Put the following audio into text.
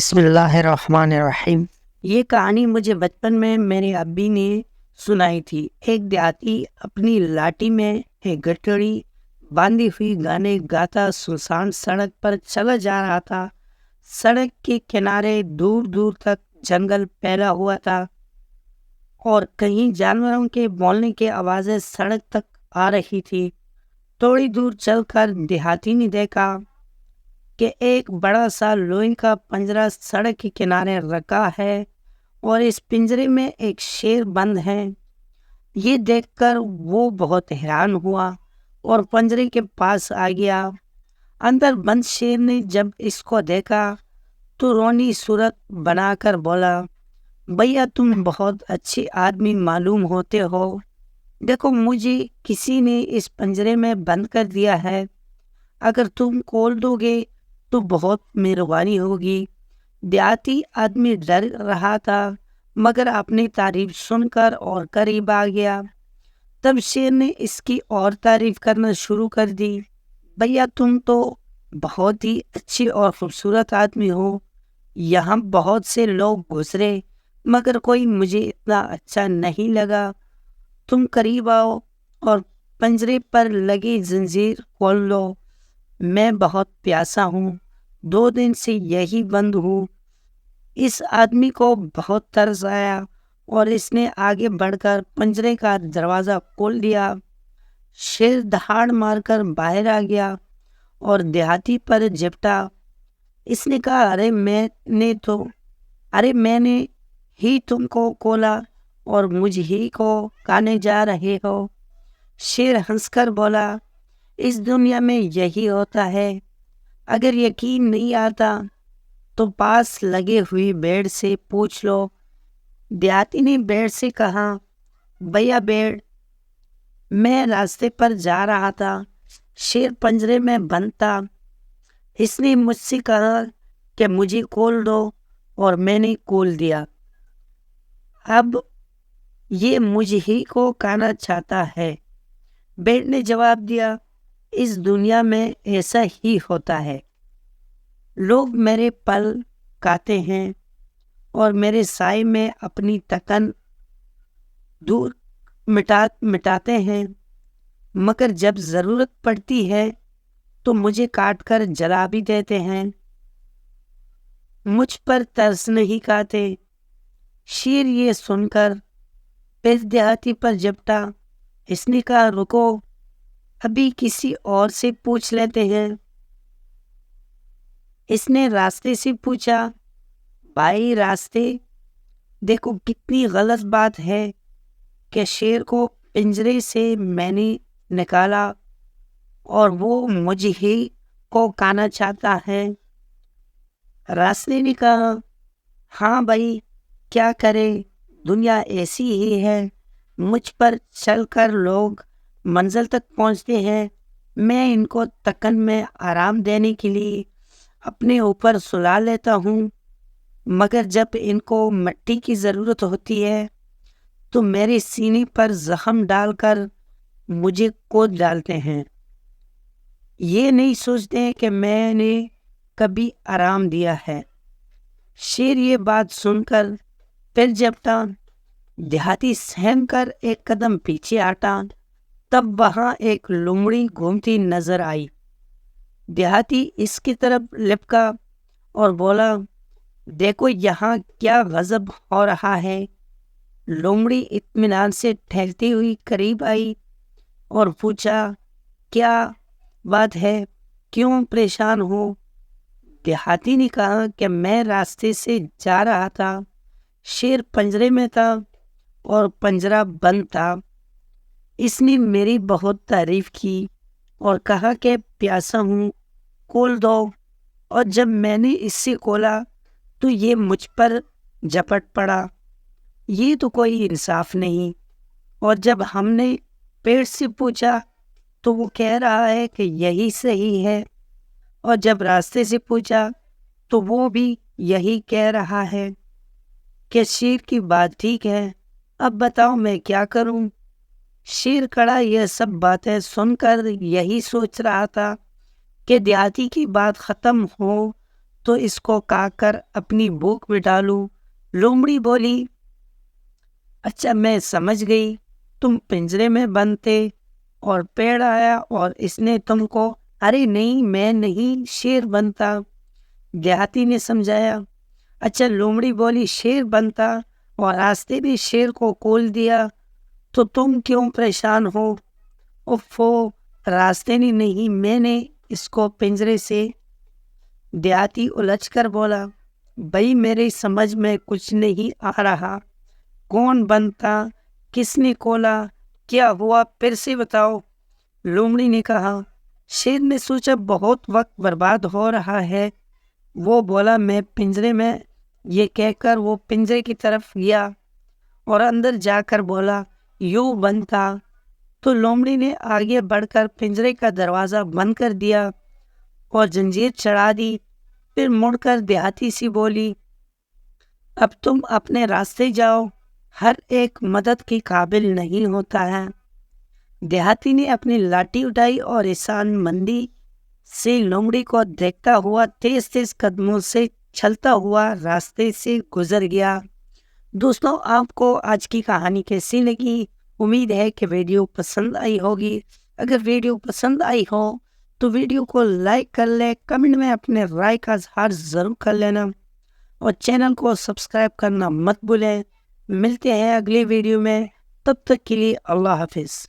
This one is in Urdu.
بسم اللہ الرحمن الرحیم۔ یہ کہانی مجھے بچپن میں میرے ابی نے سنائی تھی۔ ایک دیہاتی اپنی لاٹھی میں ایک گٹڑی باندھی ہوئی گانے گاتا سنسان سڑک پر چلا جا رہا تھا۔ سڑک کے کنارے دور دور تک جنگل پھیلا ہوا تھا اور کہیں جانوروں کے بولنے کی آوازیں سڑک تک آ رہی تھی۔ تھوڑی دور چل کر دیہاتی نے دیکھا کہ ایک بڑا سا لوہے کا پنجرا سڑک کے کنارے رکھا ہے اور اس پنجرے میں ایک شیر بند ہے۔ یہ دیکھ کر وہ بہت حیران ہوا اور پنجرے کے پاس آ گیا۔ اندر بند شیر نے جب اس کو دیکھا تو رونی صورت بنا کر بولا، بھیا تم بہت اچھے آدمی معلوم ہوتے ہو، دیکھو مجھے کسی نے اس پنجرے میں بند کر دیا ہے، اگر تم کھول دو گے تو بہت مہربانی ہوگی۔ دیہاتی آدمی ڈر رہا تھا مگر اپنی تعریف سن کر اور قریب آ گیا۔ تب شیر نے اس کی اور تعریف کرنا شروع کر دی، بھیا تم تو بہت ہی اچھی اور خوبصورت آدمی ہو، یہاں بہت سے لوگ گزرے مگر کوئی مجھے اتنا اچھا نہیں لگا، تم قریب آؤ اور پنجرے پر لگی زنجیر کھول لو، میں بہت پیاسا ہوں، 2 دن سے یہی بند ہوں۔ اس آدمی کو بہت ترس آیا اور اس نے آگے بڑھ کر پنجرے کا دروازہ کھول دیا۔ شیر دہاڑ مار کر باہر آ گیا اور دیہاتی پر جپٹا۔ اس نے کہا، ارے میں نے ہی تم کو کھولا اور مجھ ہی کو کھانے جا رہے ہو۔ شیر ہنس کر بولا، اس دنیا میں یہی ہوتا ہے، اگر یقین نہیں آتا تو پاس لگے ہوئی بھیڑ سے پوچھ لو۔ دیہاتی نے بھیڑ سے کہا، بھیا بھیڑ، میں راستے پر جا رہا تھا، شیر پنجرے میں بند تھا، اس نے مجھ سے کہا کہ مجھے کھول دو اور میں نے کھول دیا، اب یہ مجھ ہی کو کھانا چاہتا ہے۔ بھیڑ نے جواب دیا، اس دنیا میں ایسا ہی ہوتا ہے، لوگ میرے پل کھاتے ہیں اور میرے سائے میں اپنی تکن دور مٹاتے ہیں، مگر جب ضرورت پڑتی ہے تو مجھے کاٹ کر جلا بھی دیتے ہیں، مجھ پر ترس نہیں کھاتے۔ شیر یہ سن کر پھر دیہاتی پر جپٹا۔ اس نے کہا، رکو، ابھی کسی اور سے پوچھ لیتے ہیں۔ اس نے راستے سے پوچھا، بھائی راستے، دیکھو کتنی غلط بات ہے کہ شیر کو پنجرے سے میں نے نکالا اور وہ مجھ ہی کو کھانا چاہتا ہے۔ راستے نے کہا، ہاں بھائی کیا کرے، دنیا ایسی ہی ہے، مجھ پر چل کر لوگ منزل تک پہنچتے ہیں، میں ان کو تکن میں آرام دینے کے لیے اپنے اوپر سلا لیتا ہوں، مگر جب ان کو مٹی کی ضرورت ہوتی ہے تو میرے سینے پر زخم ڈال کر مجھے کود ڈالتے ہیں، یہ نہیں سوچتے کہ میں نے کبھی آرام دیا ہے۔ شیر یہ بات سن کر پھر جپٹا۔ دیہاتی سہم کر ایک قدم پیچھے ہٹا، تب وہاں ایک لومڑی گھومتی نظر آئی۔ دیہاتی اس کی طرف لپکا اور بولا، دیکھو یہاں کیا غضب ہو رہا ہے۔ لومڑی اطمینان سے ٹہلتی ہوئی قریب آئی اور پوچھا، کیا بات ہے، کیوں پریشان ہو؟ دیہاتی نے کہا کہ میں راستے سے جا رہا تھا، شیر پنجرے میں تھا اور پنجرا بند تھا، اس نے میری بہت تعریف کی اور کہا کہ پیاسا ہوں، کھول دو، اور جب میں نے اس سے کھولا تو یہ مجھ پر جپٹ پڑا، یہ تو کوئی انصاف نہیں۔ اور جب ہم نے پیڑ سے پوچھا تو وہ کہہ رہا ہے کہ یہی صحیح ہے، اور جب راستے سے پوچھا تو وہ بھی یہی کہہ رہا ہے کہ شیر کی بات ٹھیک ہے، اب بتاؤ میں کیا کروں؟ شیر کھڑا یہ سب باتیں سن کر یہی سوچ رہا تھا کہ دیہاتی کی بات ختم ہو تو اس کو کھا کر اپنی بھوک مٹا لوں۔ لومڑی بولی اچھا میں سمجھ گئی، تم پنجرے میں بند تھے اور پیڑ آیا اور اس نے تم کو، ارے نہیں میں نہیں، شیر بنتا۔ دیہاتی نے سمجھایا۔ اچھا لومڑی بولی شیر بنتا اور راستے بھی شیر کو کھول دیا تو تم کیوں پریشان ہو؟ اوفو، راستے نے نہیں، میں نے اس کو پنجرے سے۔ دیہاتی الجھ کر بولا بھائی میری سمجھ میں کچھ نہیں آ رہا، کون بنتا، کس نے کھولا، کیا ہوا، پھر سے بتاؤ۔ لومڑی نے کہا۔ شیر نے سوچا بہت وقت برباد ہو رہا ہے، وہ بولا میں پنجرے میں، یہ کہہ کر وہ پنجرے کی طرف گیا اور اندر جا کر بولا یوں بنتا۔ تو لومڑی نے آگے بڑھ کر پنجرے کا دروازہ بند کر دیا اور زنجیر چڑھا دی۔ پھر مڑ کر دیہاتی سی بولی اب تم اپنے راستے جاؤ، ہر ایک مدد کے قابل نہیں ہوتا ہے۔ دیہاتی نے اپنی لاٹھی اٹھائی اور احسان مندی سے لومڑی کو دیکھتا ہوا تیز تیز قدموں سے چلتا ہوا راستے سے گزر گیا۔ دوستوں آپ کو آج کی کہانی کیسی لگی؟ امید ہے کہ ویڈیو پسند آئی ہوگی۔ اگر ویڈیو پسند آئی ہو تو ویڈیو کو لائک کر لیں، کمنٹ میں اپنے رائے کا اظہار ضرور کر لینا اور چینل کو سبسکرائب کرنا مت بھولیں۔ ملتے ہیں اگلی ویڈیو میں، تب تک کے لیے اللہ حافظ۔